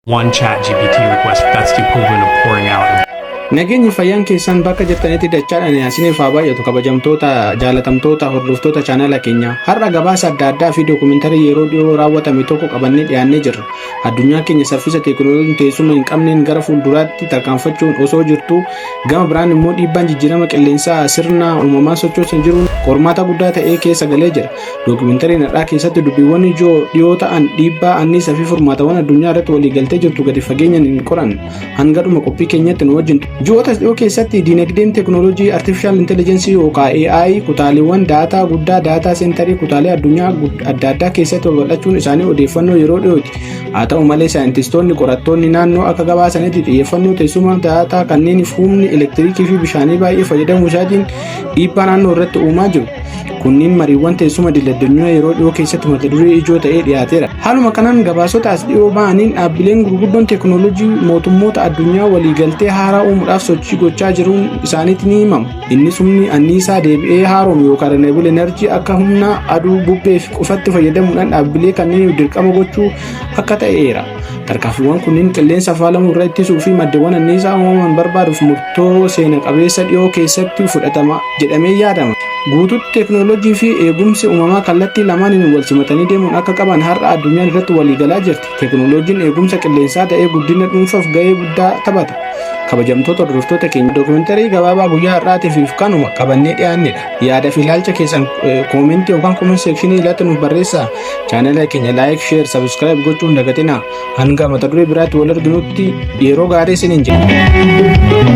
one chat GPT request that's the equivalent of pouring out. Nageenyi fayyaan keessan bakka jirtanitti dachaadhaan yaasiniif haa baay'atu kabajamtoota jaalatamtoota hordoftoota chaanala keenya har'a gabaasa adda addaa fi dookumentaarii yeroo dhiyoo raawwatame tokko qabannee dhiyaannee jirra. Addunyaan keenya saffisa teekinooloojiin teessuma hin qabneen gara fuulduraatti tarkaanfachuun osoo jirtu gama biraan immoo dhiibbaan jijjiirama qilleensaa sirna uumamaa sochoosan jiruun qormaata guddaa ta'ee keessa galee jira. Dookumentaariin har'aa keessatti dubbiiwwan ijoo dhiyoo ta'an dhiibbaa anniisaa fi furmaatawwan addunyaa irratti waliigaltee jirtu gadi fageenyaan hin qoran hanga dhuma qophii keenyatti nu wajjin ji'oota dhiyoo keessatti diinagdeen teekinooloojii artificial intelligence yookaan AI kutaaleewwan daataa guddaa daataa seentarii kutaalee addunyaa adda addaa keessatti babal'achuun isaanii odeeffannoo yeroo dhiyooti. Haa ta'u malee saayintistoonni qorattoonni naannoo akka gabaasanitti xiyyeeffannoo teessuma daataa kanneeniif humni elektiriikii fi bishaanii baay'ee fayyadamuu isaatiin dhiibbaa naannoo irratti uumaa jiru. Kunniin mariiwwan teessuma diiladdunyyaa yeroo dhiyoo keessatti mata duree ijoo ta'ee dhiyaateera. Haaluma kanaan gabaasota as dhiyoo ba'aniin dhaabbileen gurguddoon teekinooloojii mootummoota addunyaa waliigaltee haaraa uumuudhaaf sochii gochaa jiruun isaaniitti ni himamu. Innis humni anniisaa deebi'ee haaromu yookaan renewable energy akka humna aduu bubbee fi qofatti fayyadamuudhaan dhaabbilee kanneen dirqama gochuu akka ta'eera. Tarkaanfiiwwan kunniin qilleensa faalamuu irraa ittisuu fi maddeewwan anniisaa uumaman barbaaduuf murtoo seena qabeessa dhiyoo keessatti fudhatama jedhamee yaadama. Guutuutti teekinooloojii fi eegumsi uumamaa kallattii lamaaniin wal simatanii deemuun akka qaban har'a addunyaan irratti waliigalaa jirti. Teekinooloojiin eegumsa qilleensaa ta'ee guddina dhuunfaaf gahee guddaa taphata. Kabajamtoota hordoftoota keenya dookumentarii gabaabaa guyyaa har'aatiif kanuma qabannee dhiyaannedha. Yaada fi ilaalcha keessan koomentii yookaan kooment seekshinii irratti nuuf barreessaa. Chaanala keenya laayik, sheer, sabskiraayib gochuun hin dagatinaa. Hanga mata duree biraatti wal arginutti yeroo gaarii isiniin jedha.